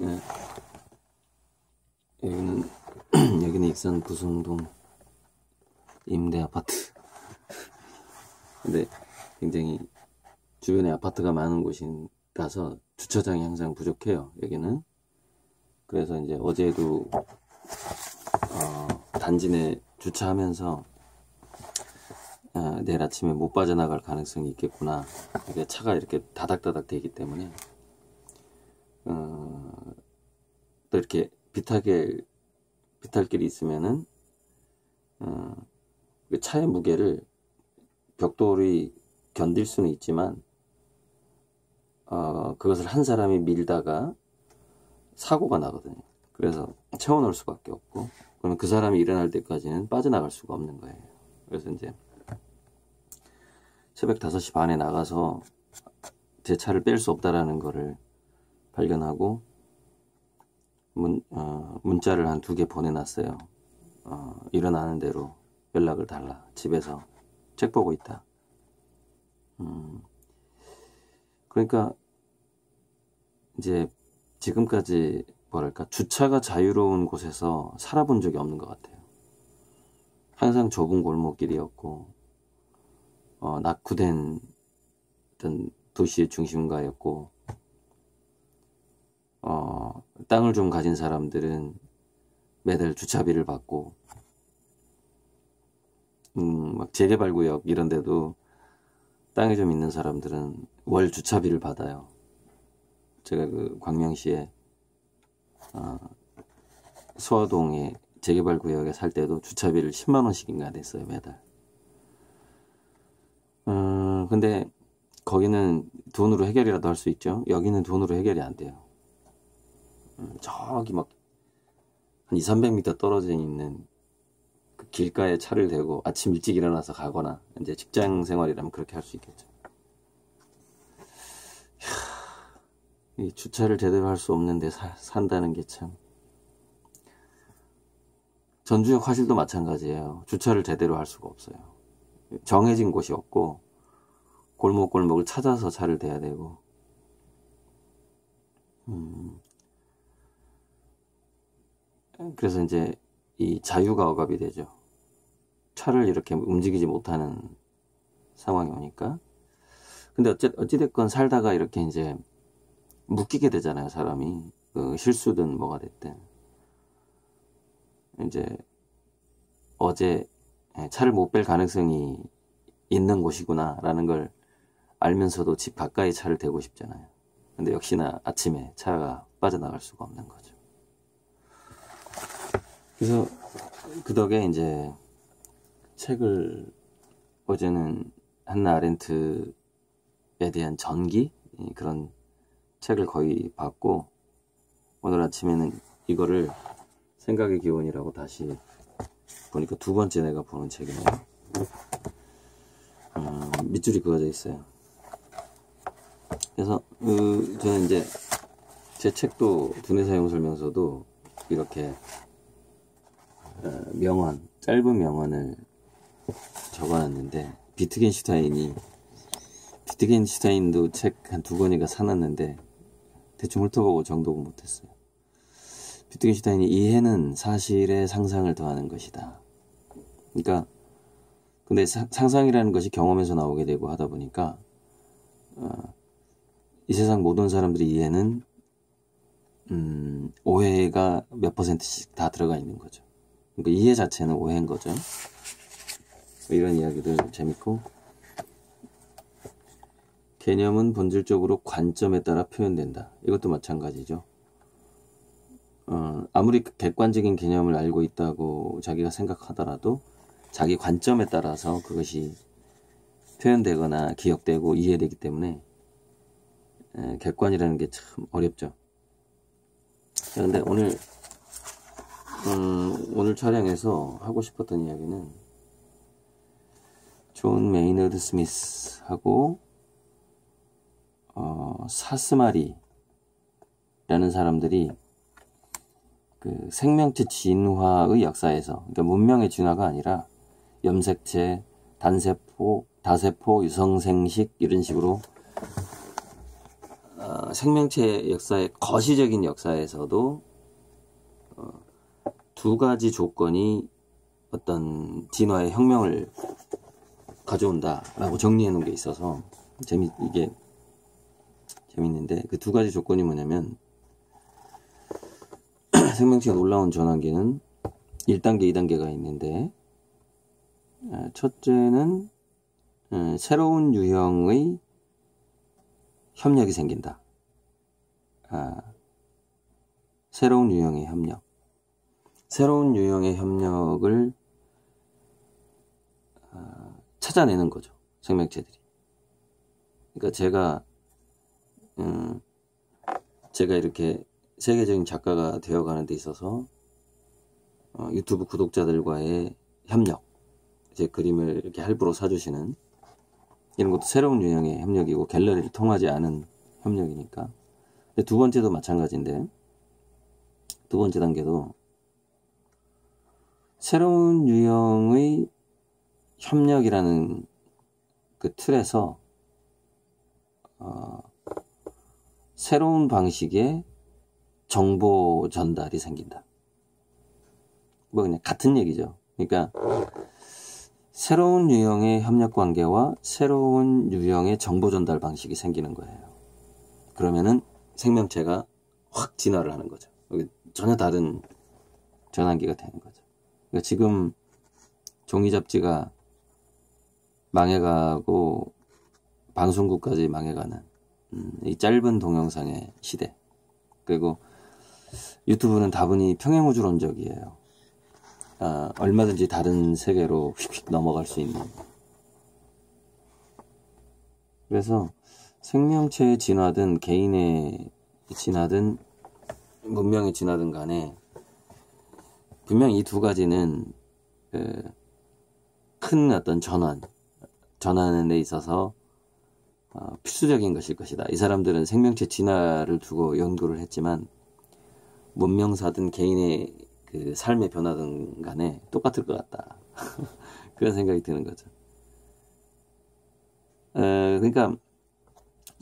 예. 여기는 여기는 익산 부성동 임대 아파트. 근데 굉장히 주변에 아파트가 많은 곳이라서 주차장이 항상 부족해요, 여기는. 그래서 이제 어제도 단지 내 주차하면서 내일 아침에 못 빠져나갈 가능성이 있겠구나. 이게 차가 이렇게 다닥다닥 되기 때문에 또 이렇게 비탈길이 있으면은 차의 무게를 벽돌이 견딜 수는 있지만 그것을 한 사람이 밀다가 사고가 나거든요. 그래서 채워놓을 수밖에 없고, 그러면 그 사람이 일어날 때까지는 빠져나갈 수가 없는 거예요. 그래서 이제 새벽 5시 반에 나가서 제 차를 뺄 수 없다라는 거를 발견하고 문자를 한 2개 보내놨어요. 일어나는 대로 연락을 달라. 집에서 책 보고 있다. 그러니까 이제 지금까지 뭐랄까, 주차가 자유로운 곳에서 살아본 적이 없는 것 같아요. 항상 좁은 골목길이었고 낙후된 어떤 도시의 중심가였고, 땅을 좀 가진 사람들은 매달 주차비를 받고, 막 재개발구역 이런 데도 땅이 좀 있는 사람들은 월 주차비를 받아요. 제가 그 광명시에 수화동에 재개발구역에 살 때도 주차비를 10만원씩인가 냈어요, 매달. 근데 거기는 돈으로 해결이라도 할 수 있죠. 여기는 돈으로 해결이 안 돼요. 저기 막 한 200~300m 떨어져 있는 그 길가에 차를 대고 아침 일찍 일어나서 가거나, 이제 직장 생활이라면 그렇게 할 수 있겠죠. 이 주차를 제대로 할 수 없는데 산다는 게 참. 전주역 화실도 마찬가지예요. 주차를 제대로 할 수가 없어요. 정해진 곳이 없고 골목골목을 찾아서 차를 대야 되고. 그래서 이제 이 자유가 억압이 되죠. 차를 이렇게 움직이지 못하는 상황이 오니까. 근데 어찌됐건 살다가 이렇게 이제 묶이게 되잖아요, 사람이. 실수든 뭐가 됐든. 이제 어제 차를 못 뺄 가능성이 있는 곳이구나 라는 걸 알면서도 집 가까이 차를 대고 싶잖아요. 근데 역시나 아침에 차가 빠져나갈 수가 없는 거죠. 그래서 그 덕에 이제 책을, 어제는 한나 아렌트에 대한 전기, 그런 책을 거의 봤고, 오늘 아침에는 이거를 생각의 기원이라고 다시 보니까 2번째 내가 보는 책이네요. 밑줄이 그어져 있어요. 그래서 저는 이제 제 책도 두뇌 사용 설명서도 이렇게 명언, 짧은 명언을 적어놨는데, 비트겐슈타인도 책 한 2권인가 사놨는데 대충 훑어보고 정독은 못했어요. 비트겐슈타인이 이해는 사실의 상상을 더하는 것이다. 그러니까 근데 상상이라는 것이 경험에서 나오게 되고 하다 보니까 이 세상 모든 사람들의 이해는 오해가 몇 %씩 다 들어가 있는 거죠. 그러니까 이해 자체는 오해인 거죠. 이런 이야기들 재밌고, 개념은 본질적으로 관점에 따라 표현된다. 이것도 마찬가지죠. 아무리 객관적인 개념을 알고 있다고 자기가 생각하더라도 자기 관점에 따라서 그것이 표현되거나 기억되고 이해되기 때문에 객관이라는 게 참 어렵죠. 그런데 오늘 촬영에서 하고 싶었던 이야기는 존 메이너드 스미스하고 사스마리라는 사람들이 그 생명체 진화의 역사에서, 그러니까 문명의 진화가 아니라 염색체, 단세포, 다세포, 유성생식 이런 식으로 생명체 역사의 거시적인 역사에서도 두 가지 조건이 어떤 진화의 혁명을 가져온다라고 정리해 놓은 게 있어서 이게 재밌는데, 그 두 가지 조건이 뭐냐면, 생명체의 놀라운 전환기는 1단계, 2단계가 있는데, 첫째는 새로운 유형의 협력이 생긴다. 새로운 유형의 협력. 새로운 유형의 협력을 찾아내는 거죠, 생명체들이. 그러니까 제가 이렇게 세계적인 작가가 되어가는 데 있어서 유튜브 구독자들과의 협력, 제 그림을 이렇게 할부로 사주시는 이런 것도 새로운 유형의 협력이고, 갤러리를 통하지 않은 협력이니까. 두 번째도 마찬가지인데, 두 번째 단계도 새로운 유형의 협력이라는 그 틀에서 새로운 방식의 정보 전달이 생긴다. 뭐 그냥 같은 얘기죠. 그러니까 새로운 유형의 협력 관계와 새로운 유형의 정보 전달 방식이 생기는 거예요. 그러면은 생명체가 확 진화를 하는 거죠. 전혀 다른 전환기가 되는 거죠. 그러니까 지금 종이 잡지가 망해가고 방송국까지 망해가는 이 짧은 동영상의 시대. 그리고 유튜브는 다분히 평행우주론적이에요. 얼마든지 다른 세계로 휙휙 넘어갈 수 있는. 그래서 생명체의 진화든 개인의 진화든 문명의 진화든 간에 분명 이 두 가지는 큰 어떤 전환에 데 있어서 필수적인 것일 것이다. 이 사람들은 생명체 진화를 두고 연구를 했지만 문명사든 개인의 그 삶의 변화든 간에 똑같을 것 같다. 그런 생각이 드는 거죠. 그러니까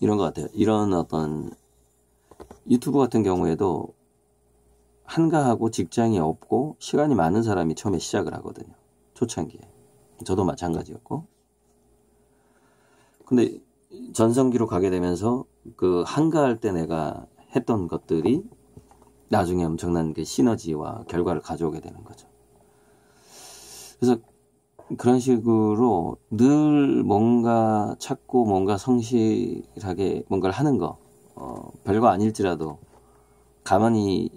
이런 것 같아요. 이런 어떤 유튜브 같은 경우에도 한가하고 직장이 없고 시간이 많은 사람이 처음에 시작을 하거든요. 초창기에. 저도 마찬가지였고. 근데 전성기로 가게 되면서 그 한가할 때 내가 했던 것들이 나중에 엄청난 그 시너지와 결과를 가져오게 되는 거죠. 그래서 그런 식으로 늘 뭔가 찾고 뭔가 성실하게 뭔가를 하는 거, 별거 아닐지라도 가만히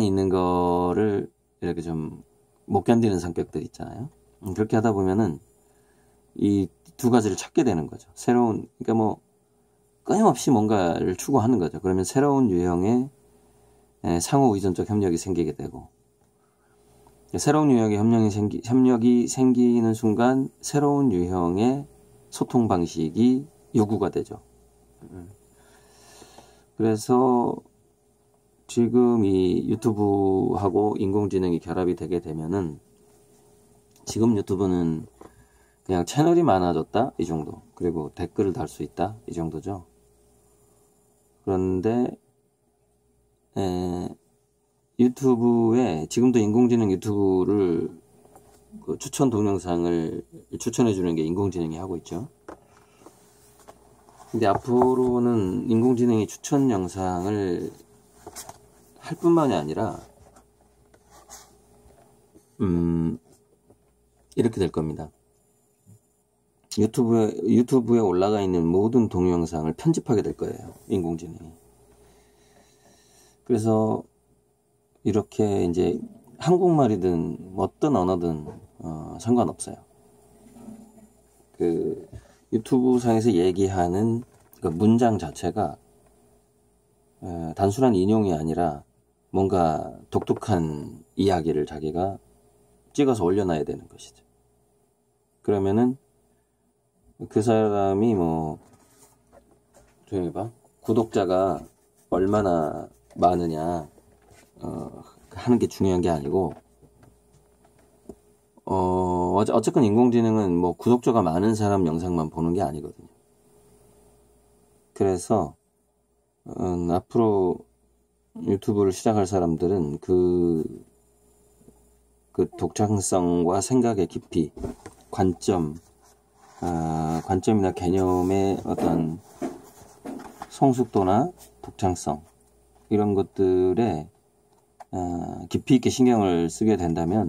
있는 거를 이렇게 좀 못 견디는 성격들 있잖아요. 그렇게 하다 보면은 이 두 가지를 찾게 되는 거죠. 그러니까 뭐 끊임없이 뭔가를 추구하는 거죠. 그러면 새로운 유형의 상호 의존적 협력이 생기게 되고, 새로운 유형의 협력이 생기는 순간 새로운 유형의 소통 방식이 요구가 되죠. 그래서 지금 이 유튜브하고 인공지능이 결합이 되게 되면은, 지금 유튜브는 그냥 채널이 많아졌다 이 정도, 그리고 댓글을 달 수 있다 이 정도죠. 그런데 유튜브에 지금도 인공지능 유튜브를 그 추천 동영상을 추천해 주는 게 인공지능이 하고 있죠. 근데 앞으로는 인공지능이 추천 영상을 할 뿐만이 아니라 이렇게 될 겁니다. 유튜브에 올라가 있는 모든 동영상을 편집하게 될 거예요, 인공지능이. 그래서 이렇게 이제 한국말이든 어떤 언어든 상관없어요. 그 유튜브 상에서 얘기하는 그 문장 자체가 단순한 인용이 아니라 뭔가 독특한 이야기를 자기가 찍어서 올려놔야 되는 것이죠. 그러면은 그 사람이 조용히 봐. 구독자가 얼마나 많으냐 하는 게 중요한 게 아니고, 어쨌건 인공지능은 뭐 구독자가 많은 사람 영상만 보는 게 아니거든요. 그래서 앞으로 유튜브를 시작할 사람들은 그 독창성과 생각의 깊이, 관점이나 개념의 어떤 성숙도나 독창성, 이런 것들에 깊이 있게 신경을 쓰게 된다면